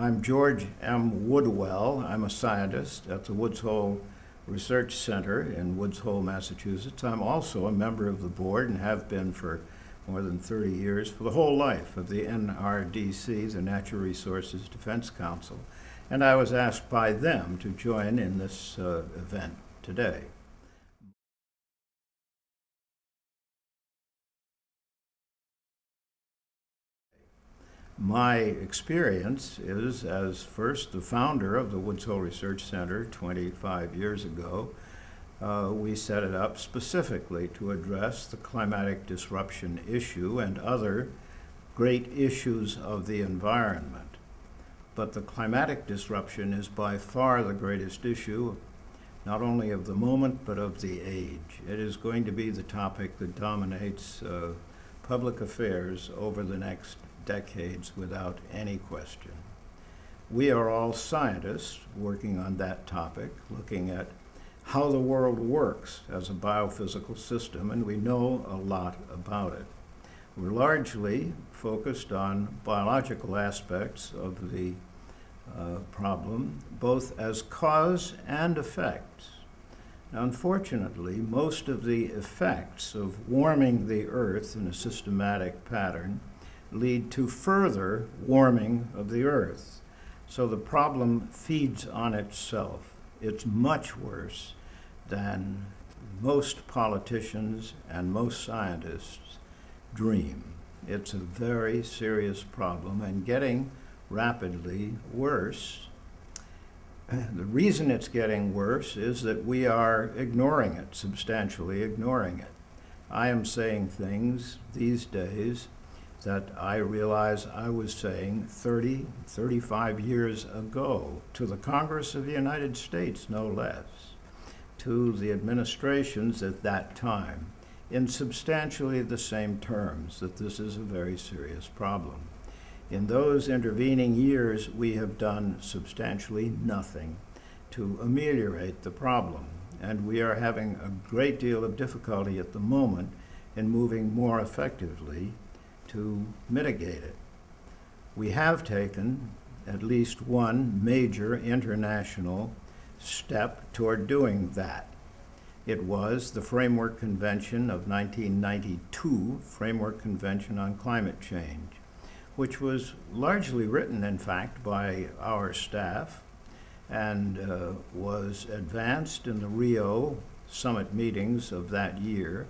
I'm George M. Woodwell. I'm a scientist at the Woods Hole Research Center in Woods Hole, Massachusetts. I'm also a member of the board and have been for more than 30 years, for the whole life of the NRDC, the Natural Resources Defense Council. And I was asked by them to join in this event today. My experience is as first the founder of the Woods Hole Research Center 25 years ago. We set it up specifically to address the climatic disruption issue and other great issues of the environment. But the climatic disruption is by far the greatest issue, not only of the moment, but of the age. It is going to be the topic that dominates public affairs over the next decades without any question. We are all scientists working on that topic, looking at how the world works as a biophysical system, and we know a lot about it. We're largely focused on biological aspects of the problem, both as cause and effect. Now, unfortunately, most of the effects of warming the Earth in a systematic pattern lead to further warming of the Earth. So the problem feeds on itself. It's much worse than most politicians and most scientists dream. It's a very serious problem and getting rapidly worse. The reason it's getting worse is that we are ignoring it, substantially ignoring it. I am saying things these days that I realize I was saying 30, 35 years ago to the Congress of the United States, no less, to the administrations at that time, in substantially the same terms, that this is a very serious problem. In those intervening years, we have done substantially nothing to ameliorate the problem, and we are having a great deal of difficulty at the moment in moving more effectively to mitigate it. We have taken at least one major international step toward doing that. It was the Framework Convention of 1992, Framework Convention on Climate Change, which was largely written, in fact, by our staff and was advanced in the Rio summit meetings of that year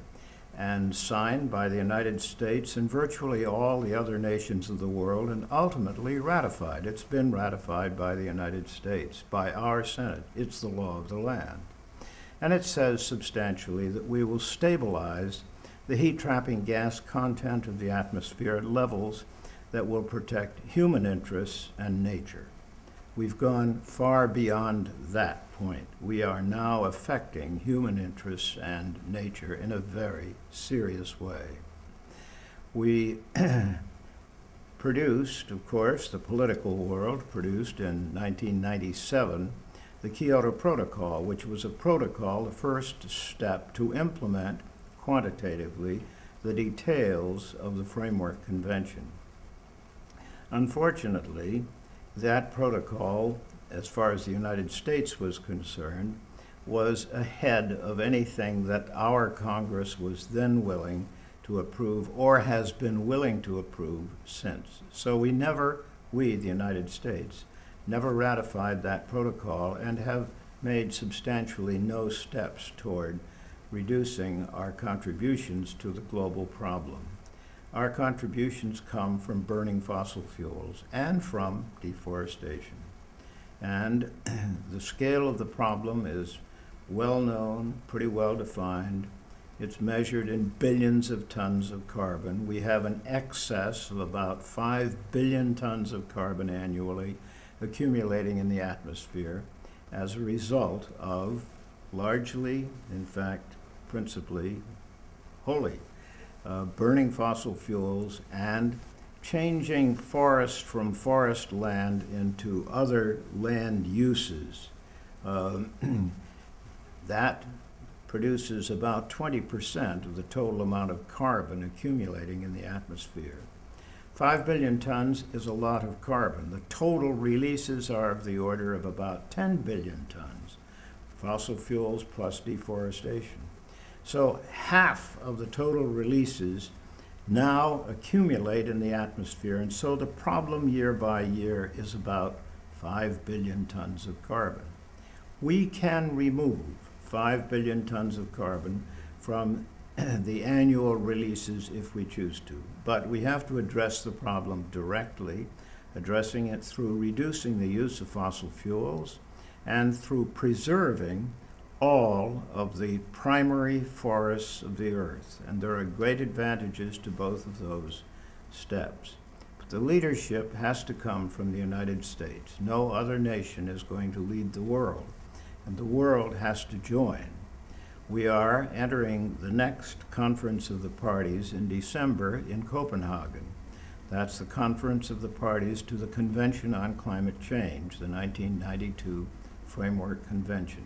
and signed by the United States and virtually all the other nations of the world, and ultimately ratified. It's been ratified by the United States, by our Senate. It's the law of the land. And it says substantially that we will stabilize the heat-trapping gas content of the atmosphere at levels that will protect human interests and nature. We've gone far beyond that point. We are now affecting human interests and nature in a very serious way. We produced, of course, the political world produced in 1997 the Kyoto Protocol, which was a protocol, the first step to implement quantitatively the details of the Framework Convention. Unfortunately, that protocol, as far as the United States was concerned, was ahead of anything that our Congress was then willing to approve or has been willing to approve since. So we, the United States, never ratified that protocol and have made substantially no steps toward reducing our contributions to the global problem. Our contributions come from burning fossil fuels and from deforestation. And the scale of the problem is well known, pretty well defined. It's measured in billions of tons of carbon. We have an excess of about 5 billion tons of carbon annually accumulating in the atmosphere as a result of largely, in fact, principally, wholly, burning fossil fuels and changing forest from forest land into other land uses. That produces about 20% of the total amount of carbon accumulating in the atmosphere. 5 billion tons is a lot of carbon. The total releases are of the order of about 10 billion tons, fossil fuels plus deforestation. So half of the total releases now accumulate in the atmosphere, and so the problem year by year is about 5 billion tons of carbon. We can remove 5 billion tons of carbon from the annual releases if we choose to, but we have to address the problem directly, addressing it through reducing the use of fossil fuels and through preserving all of the primary forests of the earth. And there are great advantages to both of those steps. But the leadership has to come from the United States. No other nation is going to lead the world, and the world has to join. We are entering the next Conference of the Parties in December in Copenhagen. That's the Conference of the Parties to the Convention on Climate Change, the 1992 Framework Convention.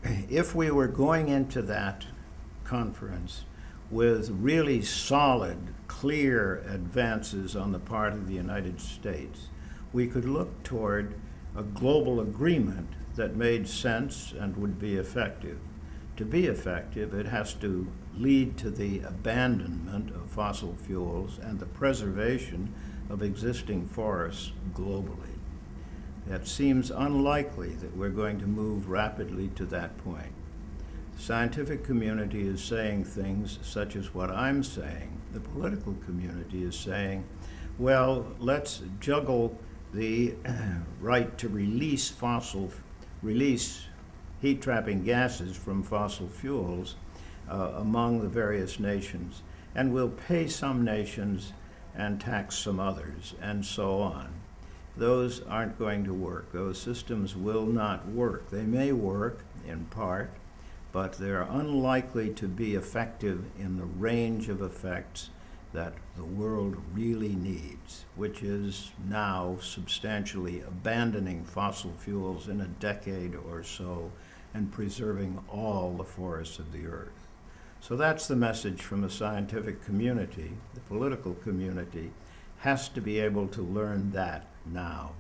If we were going into that conference with really solid, clear advances on the part of the United States, we could look toward a global agreement that made sense and would be effective. To be effective, it has to lead to the abandonment of fossil fuels and the preservation of existing forests globally. It seems unlikely that we're going to move rapidly to that point. The scientific community is saying things such as what I'm saying. The political community is saying, well, let's juggle the right to release heat-trapping gases from fossil fuels among the various nations, and we'll pay some nations and tax some others, and so on. Those aren't going to work. Those systems will not work. They may work in part, but they're unlikely to be effective in the range of effects that the world really needs, which is now substantially abandoning fossil fuels in a decade or so and preserving all the forests of the earth. So that's the message from the scientific community. The political community has to be able to learn that now.